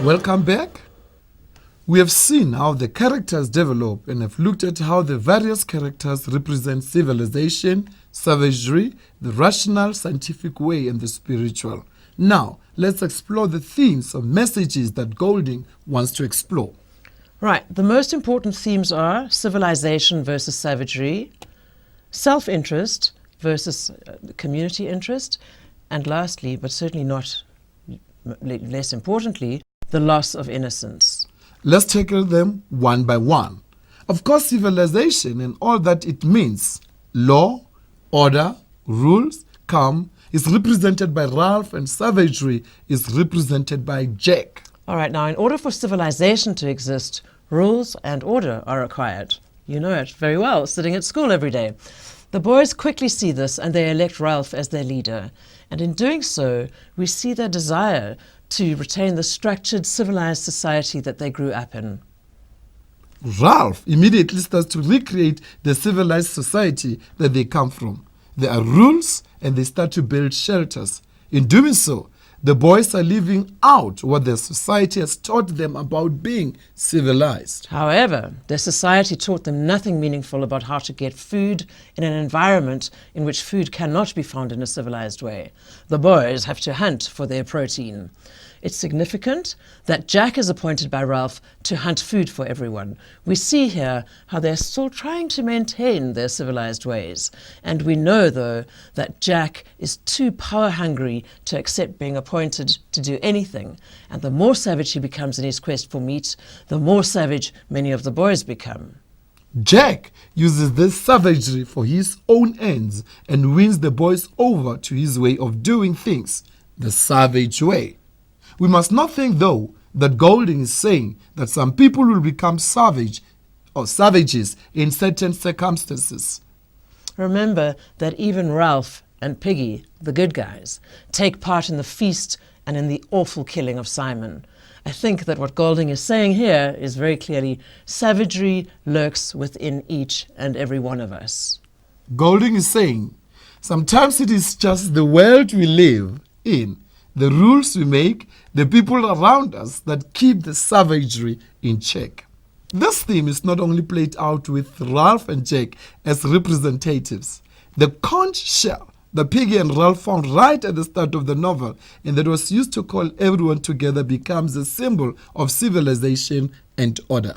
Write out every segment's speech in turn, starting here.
Welcome back. We have seen how the characters develop and have looked at how the various characters represent civilization, savagery, the rational, scientific way, and the spiritual. Now, let's explore the themes or messages that Golding wants to explore. Right, the most important themes are civilization versus savagery, self-interest versus community interest, and lastly, but certainly not less importantly, the loss of innocence. Let's tackle them one by one. Of course, civilization and all that it means, law, order, rules, calm, is represented by Ralph, and savagery is represented by Jack. All right, now in order for civilization to exist, rules and order are required. You know it very well, sitting at school every day. The boys quickly see this and they elect Ralph as their leader. And in doing so, we see their desire to retain the structured, civilized society that they grew up in. Ralph immediately starts to recreate the civilized society that they come from. There are rules and they start to build shelters. In doing so, the boys are living out what their society has taught them about being civilized. However, their society taught them nothing meaningful about how to get food in an environment in which food cannot be found in a civilized way. The boys have to hunt for their protein. It's significant that Jack is appointed by Ralph to hunt food for everyone. We see here how they're still trying to maintain their civilized ways. And we know, though, that Jack is too power-hungry to accept being appointed to do anything. And the more savage he becomes in his quest for meat, the more savage many of the boys become. Jack uses this savagery for his own ends and wins the boys over to his way of doing things, the savage way. We must not think, though, that Golding is saying that some people will become savage or savages in certain circumstances. Remember that even Ralph and Piggy, the good guys, take part in the feast and in the awful killing of Simon. I think that what Golding is saying here is very clearly savagery lurks within each and every one of us. Golding is saying sometimes it is just the world we live in, the rules we make, the people around us that keep the savagery in check. This theme is not only played out with Ralph and Jack as representatives. The conch shell that Piggy and Ralph found right at the start of the novel and that was used to call everyone together becomes a symbol of civilization and order.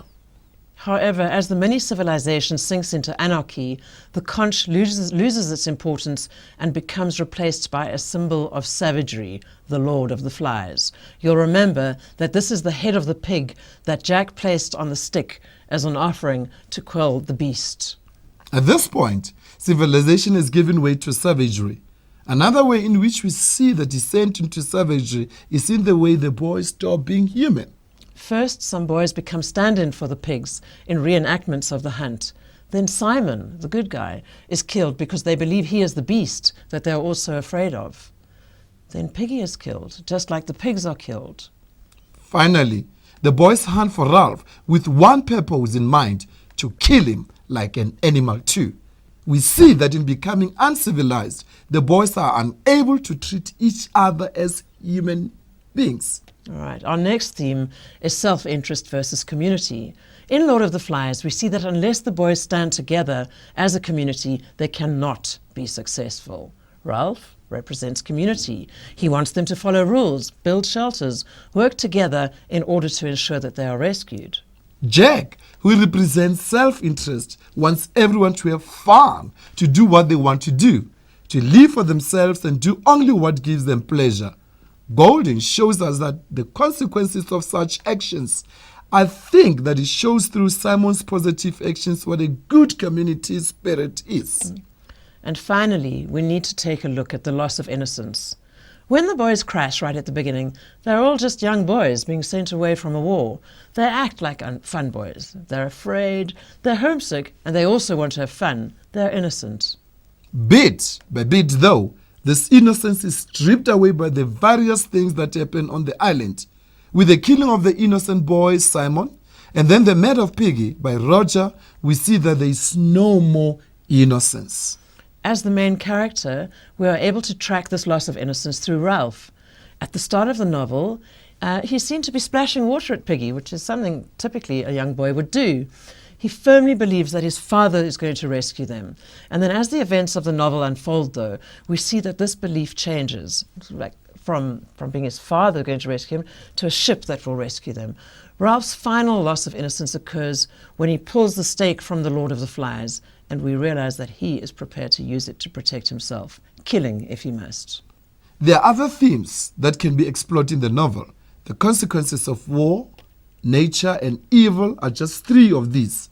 However, as the mini-civilization sinks into anarchy, the conch loses its importance and becomes replaced by a symbol of savagery, the Lord of the Flies. You'll remember that this is the head of the pig that Jack placed on the stick as an offering to quell the beast. At this point, civilization is giving way to savagery. Another way in which we see the descent into savagery is in the way the boys stop being human. First, some boys become stand-in for the pigs in reenactments of the hunt. Then Simon, the good guy, is killed because they believe he is the beast that they are also afraid of. Then Piggy is killed, just like the pigs are killed. Finally, the boys hunt for Ralph with one purpose in mind, to kill him like an animal too. We see that in becoming uncivilized, the boys are unable to treat each other as human beings. All right, our next theme is self-interest versus community. In Lord of the Flies, we see that unless the boys stand together as a community, they cannot be successful. Ralph represents community. He wants them to follow rules, build shelters, work together in order to ensure that they are rescued. Jack, who represents self-interest, wants everyone to have fun, to do what they want to do, to live for themselves and do only what gives them pleasure. Golding shows us that the consequences of such actions. I think that it shows through Simon's positive actions what a good community spirit is. And finally, we need to take a look at the loss of innocence. When the boys crash right at the beginning, they're all just young boys being sent away from a war. They act like fun boys. They're afraid, they're homesick, and they also want to have fun. They're innocent. Bit by bit, though, this innocence is stripped away by the various things that happen on the island. With the killing of the innocent boy, Simon, and then the murder of Piggy by Roger, we see that there is no more innocence. As the main character, we are able to track this loss of innocence through Ralph. At the start of the novel, He seemed to be splashing water at Piggy, which is something typically a young boy would do. He firmly believes that his father is going to rescue them. And then as the events of the novel unfold, though, we see that this belief changes, like from being his father going to rescue him to a ship that will rescue them. Ralph's final loss of innocence occurs when he pulls the stake from the Lord of the Flies, and we realize that he is prepared to use it to protect himself, killing if he must. There are other themes that can be explored in the novel. The consequences of war, nature, and evil are just 3 of these.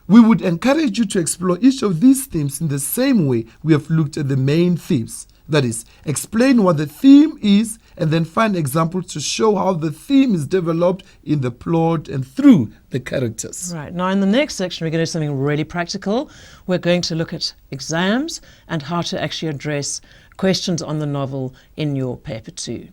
We would encourage you to explore each of these themes in the same way we have looked at the main themes. That is, explain what the theme is and then find examples to show how the theme is developed in the plot and through the characters. Right. Now, in the next section, we're going to do something really practical. We're going to look at exams and how to actually address questions on the novel in your paper 2.